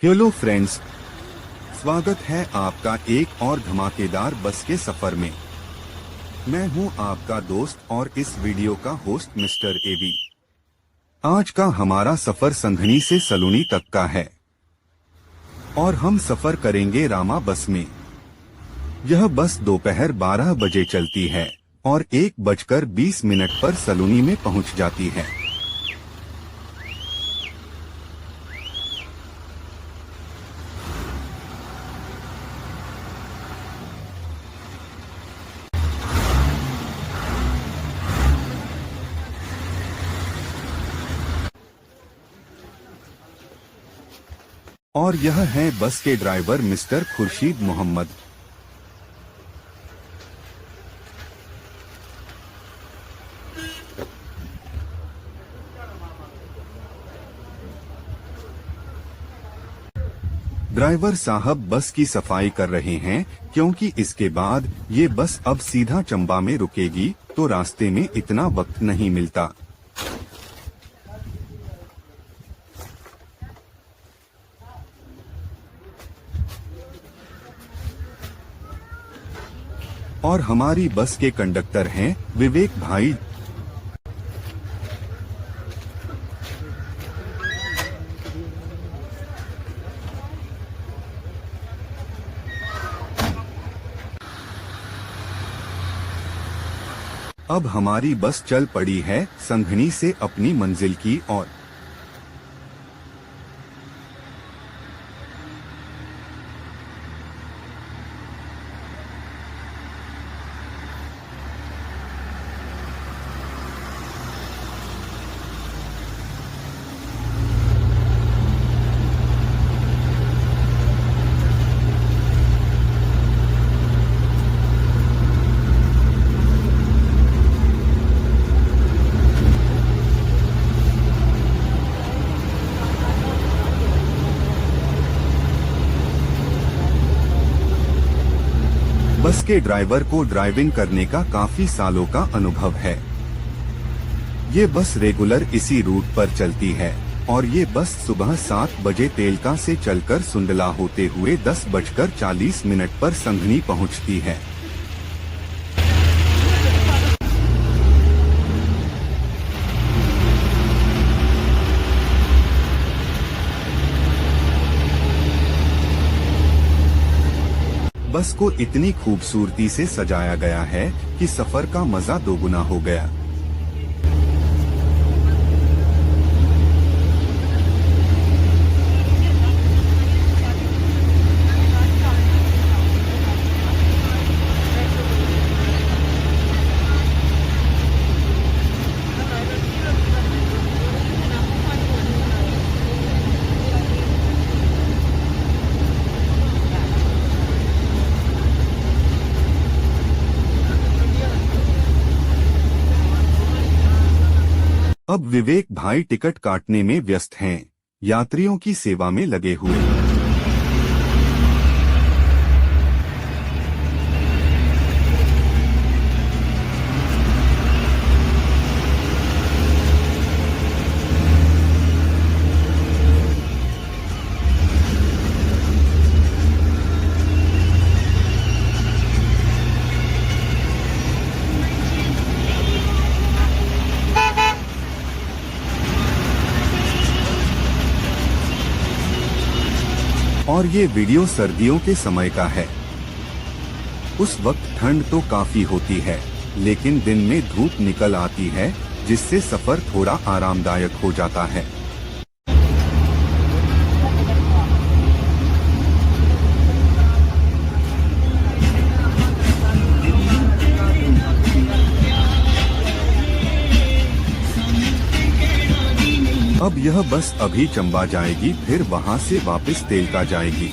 Hello friends, स्वागत है आपका एक और धमाकेदार बस के सफर में। मैं हूं आपका दोस्त और इस वीडियो का होस्ट मिस्टर एबी। आज का हमारा सफर संघनी से सलूनी तक का है और हम सफर करेंगे रामा बस में। यह बस दोपहर 12 बजे चलती है और 1:20 पर सलूनी में पहुंच जाती है। और यह है बस के driver mister Khurshid Mohammad. Driver साहब बस की सफाई कर रहे हैं क्योंकि इसके बाद ये बस अब सीधा चंबा में रुकेगी, तो रास्ते में इतना वक्त नहीं मिलता। और हमारी बस के कंडक्टर हैं विवेक भाई। अब हमारी बस चल पड़ी है संघनी से अपनी मंजिल की ओर। बस के ड्राइवर को ड्राइविंग करने का काफी सालों का अनुभव है। ये बस रेगुलर इसी रूट पर चलती है और ये बस सुबह 7 बजे तेलका से चलकर सुंडला होते हुए 10:40 पर संघनी पहुंचती है। बस को इतनी खूबसूरती से सजाया गया है कि सफर का मजा दोगुना हो गया। अब विवेक भाई टिकट काटने में व्यस्त हैं, यात्रियों की सेवा में लगे हुए। और ये वीडियो सर्दियों के समय का है। उस वक्त ठंड तो काफी होती है, लेकिन दिन में धूप निकल आती है, जिससे सफर थोड़ा आरामदायक हो जाता है। अब यह बस अभी चंबा जाएगी, फिर वहां से वापस तेलका जाएगी।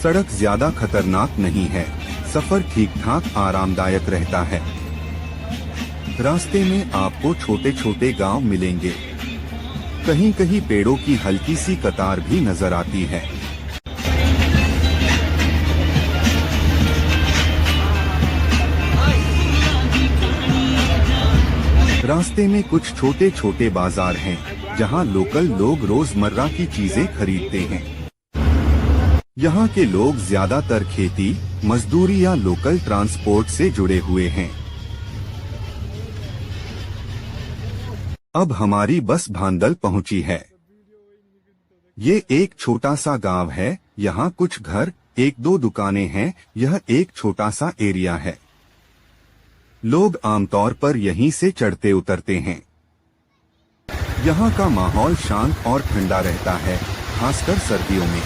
सड़क ज्यादा खतरनाक नहीं है, सफर ठीक ठाक आरामदायक रहता है। रास्ते में आपको छोटे छोटे गांव मिलेंगे, कहीं कहीं पेड़ों की हल्की सी कतार भी नजर आती है। रास्ते में कुछ छोटे छोटे बाजार हैं, जहां लोकल लोग रोजमर्रा की चीजें खरीदते हैं। यहाँ के लोग ज्यादातर खेती, मजदूरी या लोकल ट्रांसपोर्ट से जुड़े हुए हैं। अब हमारी बस भांदल पहुंची है। ये एक छोटा सा गांव है। यहाँ कुछ घर, एक दो दुकानें हैं। यह एक छोटा सा एरिया है। लोग आमतौर पर यहीं से चढ़ते उतरते हैं। यहाँ का माहौल शांत और ठंडा रहता है, खासकर सर्दियों में।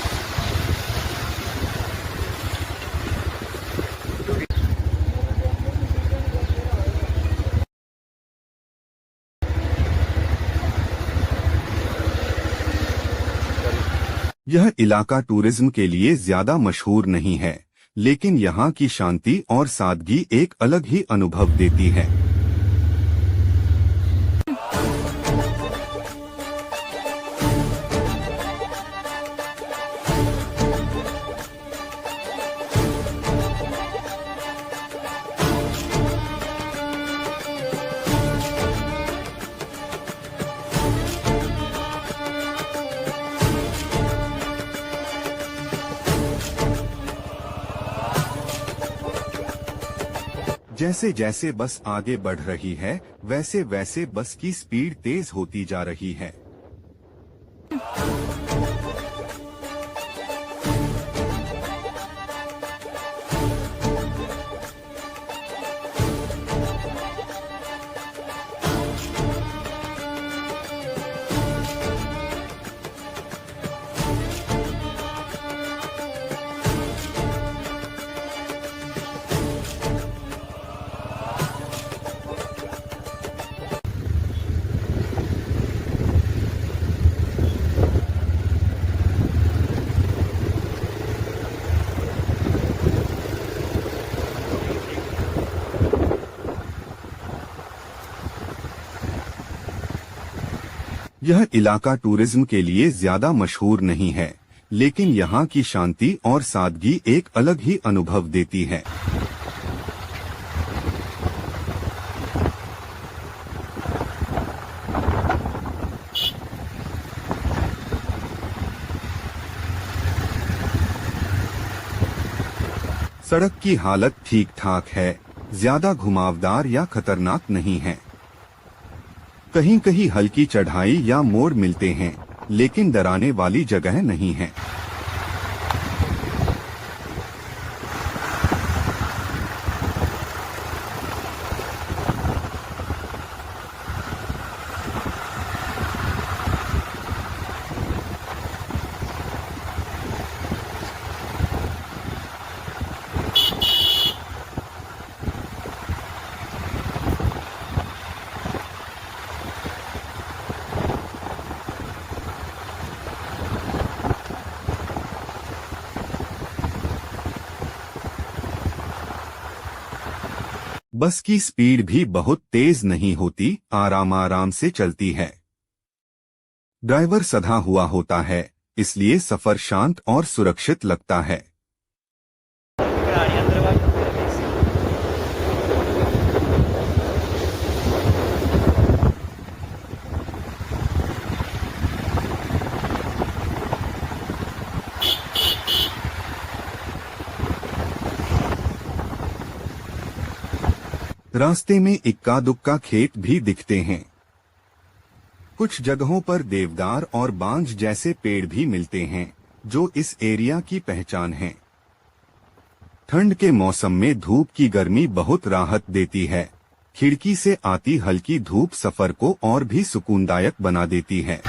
यह इलाका टूरिज्म के लिए ज्यादा मशहूर नहीं है, लेकिन यहाँ की शांति और सादगी एक अलग ही अनुभव देती है। जैसे जैसे बस आगे बढ़ रही है, वैसे वैसे बस की स्पीड तेज होती जा रही है। यह इलाका टूरिज्म के लिए ज्यादा मशहूर नहीं है, लेकिन यहाँ की शांति और सादगी एक अलग ही अनुभव देती है। सड़क की हालत ठीक ठाक है, ज्यादा घुमावदार या खतरनाक नहीं है। कहीं कहीं हल्की चढ़ाई या मोड़ मिलते हैं, लेकिन डराने वाली जगह नहीं है। बस की स्पीड भी बहुत तेज नहीं होती, आराम आराम से चलती है। ड्राइवर सधा हुआ होता है, इसलिए सफर शांत और सुरक्षित लगता है। रास्ते में इक्का दुक्का खेत भी दिखते हैं। कुछ जगहों पर देवदार और बांज जैसे पेड़ भी मिलते हैं, जो इस एरिया की पहचान है। ठंड के मौसम में धूप की गर्मी बहुत राहत देती है। खिड़की से आती हल्की धूप सफर को और भी सुकूनदायक बना देती है।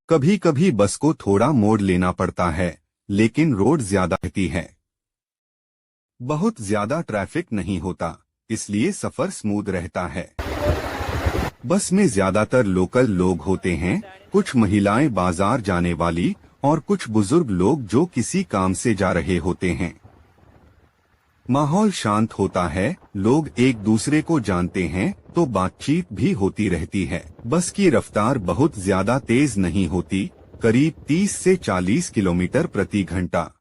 कभी कभी बस को थोड़ा मोड़ लेना पड़ता है, लेकिन रोड ज्यादा रहती है। बहुत ज्यादा ट्रैफिक नहीं होता, इसलिए सफर स्मूथ रहता है। बस में ज्यादातर लोकल लोग होते हैं, कुछ महिलाएं बाजार जाने वाली और कुछ बुजुर्ग लोग जो किसी काम से जा रहे होते हैं। माहौल शांत होता है, लोग एक दूसरे को जानते हैं तो बातचीत भी होती रहती है। बस की रफ्तार बहुत ज्यादा तेज नहीं होती, करीब 30 से 40 किलोमीटर प्रति घंटा।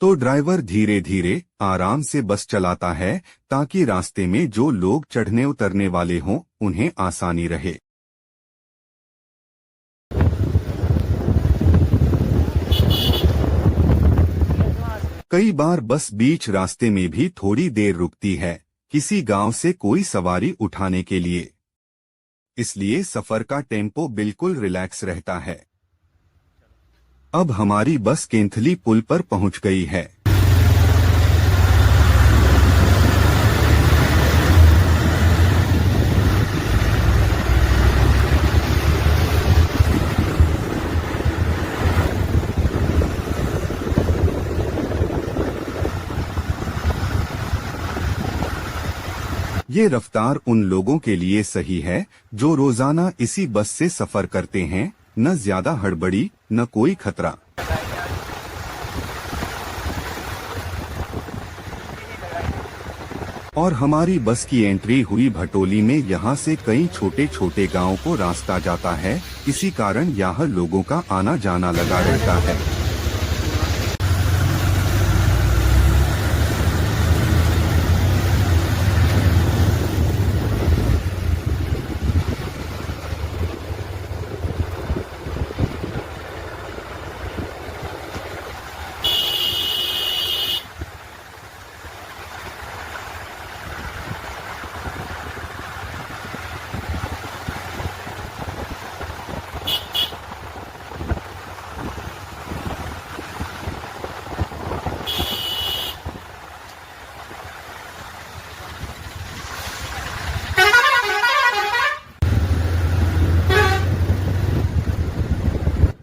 तो ड्राइवर धीरे धीरे आराम से बस चलाता है ताकि रास्ते में जो लोग चढ़ने उतरने वाले हों उन्हें आसानी रहे। कई बार बस बीच रास्ते में भी थोड़ी देर रुकती है, किसी गांव से कोई सवारी उठाने के लिए। इसलिए सफर का टेम्पो बिल्कुल रिलैक्स रहता है। अब हमारी बस केंथली पुल पर पहुंच गई है। ये रफ्तार उन लोगों के लिए सही है जो रोजाना इसी बस से सफर करते हैं, न ज्यादा हड़बड़ी न कोई खतरा। और हमारी बस की एंट्री हुई भटोली में। यहाँ से कई छोटे छोटे गांवों को रास्ता जाता है, इसी कारण यहाँ लोगों का आना जाना लगा रहता है।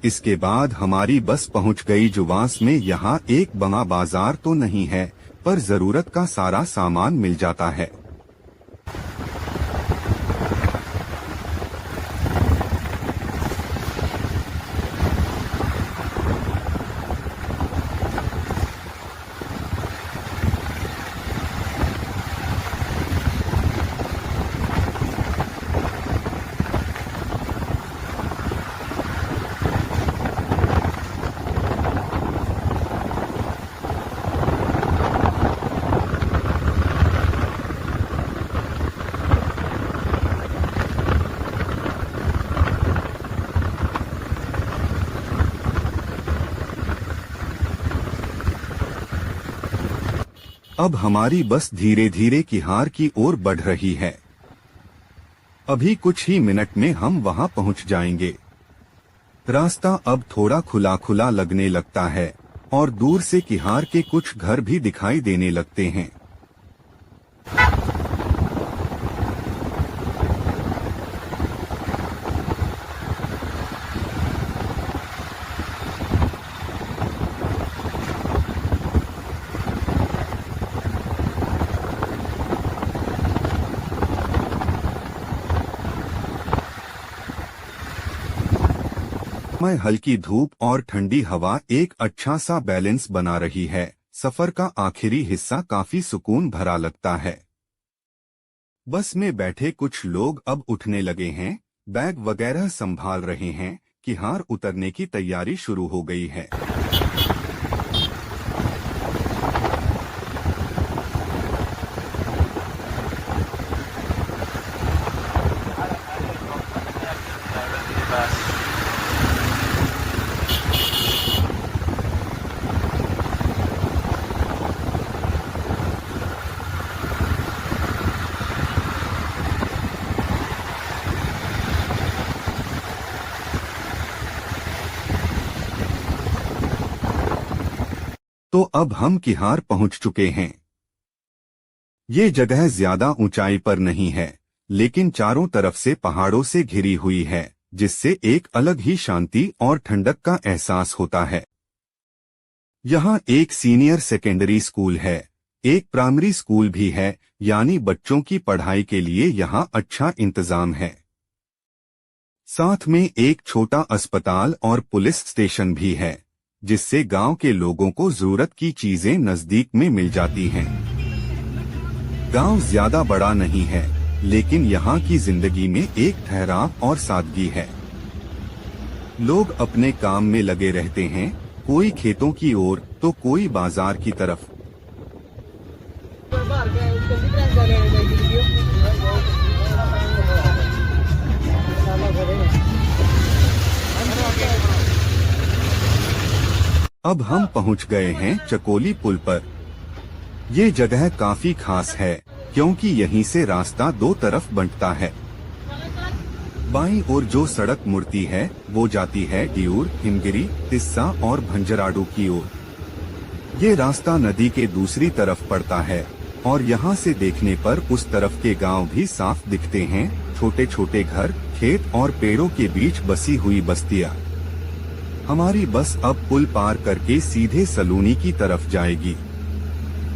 इसके बाद हमारी बस पहुंच गई जुवास में। यहाँ एक बड़ा बाजार तो नहीं है, पर जरूरत का सारा सामान मिल जाता है। अब हमारी बस धीरे धीरे किहार की ओर बढ़ रही है। अभी कुछ ही मिनट में हम वहां पहुंच जाएंगे। रास्ता अब थोड़ा खुला खुला लगने लगता है और दूर से किहार के कुछ घर भी दिखाई देने लगते हैं। में हल्की धूप और ठंडी हवा एक अच्छा सा बैलेंस बना रही है। सफर का आखिरी हिस्सा काफी सुकून भरा लगता है। बस में बैठे कुछ लोग अब उठने लगे हैं, बैग वगैरह संभाल रहे हैं। किहार उतरने की तैयारी शुरू हो गई है। तो अब हम किहार पहुंच चुके हैं। ये जगह ज्यादा ऊंचाई पर नहीं है, लेकिन चारों तरफ से पहाड़ों से घिरी हुई है, जिससे एक अलग ही शांति और ठंडक का एहसास होता है। यहाँ एक सीनियर सेकेंडरी स्कूल है, एक प्राइमरी स्कूल भी है, यानी बच्चों की पढ़ाई के लिए यहाँ अच्छा इंतजाम है। साथ में एक छोटा अस्पताल और पुलिस स्टेशन भी है, जिससे गांव के लोगों को जरूरत की चीजें नजदीक में मिल जाती हैं। गांव ज्यादा बड़ा नहीं है, लेकिन यहाँ की जिंदगी में एक ठहराव और सादगी है। लोग अपने काम में लगे रहते हैं, कोई खेतों की ओर तो कोई बाजार की तरफ। अब हम पहुंच गए हैं चकोली पुल पर। ये जगह काफी खास है, क्योंकि यहीं से रास्ता दो तरफ बंटता है। बाईं ओर जो सड़क मुड़ती है वो जाती है डियूर, हिमगिरी, तिस्सा और भंजराडू की ओर। ये रास्ता नदी के दूसरी तरफ पड़ता है और यहाँ से देखने पर उस तरफ के गांव भी साफ दिखते हैं। छोटे छोटे घर, खेत और पेड़ों के बीच बसी हुई बस्तियाँ। हमारी बस अब पुल पार करके सीधे सलूनी की तरफ जाएगी।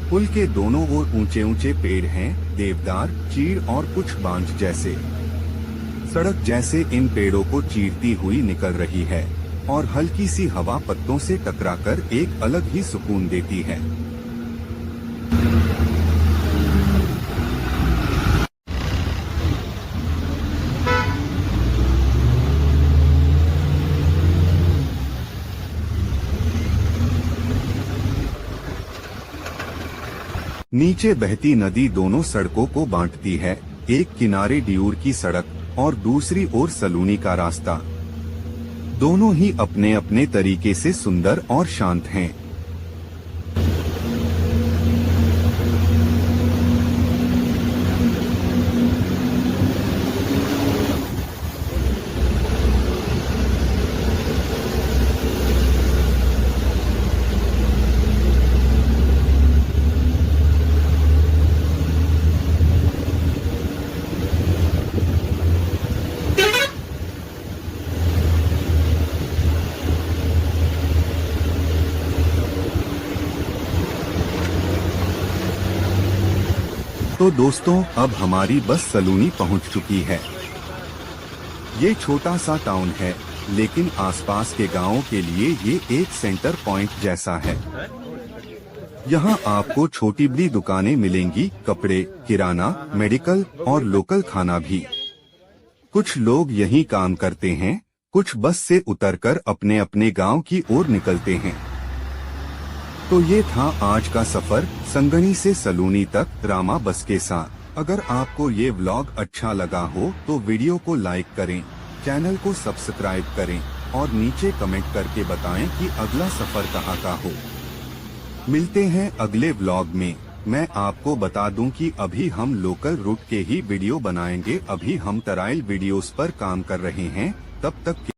पुल के दोनों ओर ऊंचे ऊंचे पेड़ हैं, देवदार, चीड़ और कुछ बांज जैसे। सड़क जैसे इन पेड़ों को चीरती हुई निकल रही है और हल्की सी हवा पत्तों से टकराकर एक अलग ही सुकून देती है। नीचे बहती नदी दोनों सड़कों को बांटती है, एक किनारे डियूर की सड़क और दूसरी ओर सलूनी का रास्ता। दोनों ही अपने अपने तरीके से सुंदर और शांत हैं। तो दोस्तों, अब हमारी बस सलूनी पहुंच चुकी है। ये छोटा सा टाउन है, लेकिन आसपास के गांवों के लिए ये एक सेंटर पॉइंट जैसा है। यहाँ आपको छोटी बड़ी दुकानें मिलेंगी, कपड़े, किराना, मेडिकल और लोकल खाना भी। कुछ लोग यहीं काम करते हैं, कुछ बस से उतरकर अपने अपने गांव की ओर निकलते हैं। तो ये था आज का सफर संगनी से सलूनी तक रामा बस के साथ। अगर आपको ये व्लॉग अच्छा लगा हो तो वीडियो को लाइक करें, चैनल को सब्सक्राइब करें और नीचे कमेंट करके बताएं कि अगला सफर कहाँ का हो। मिलते हैं अगले व्लॉग में। मैं आपको बता दूं कि अभी हम लोकल रूट के ही वीडियो बनाएंगे। अभी हम तराइल वीडियोस पर काम कर रहे हैं। तब तक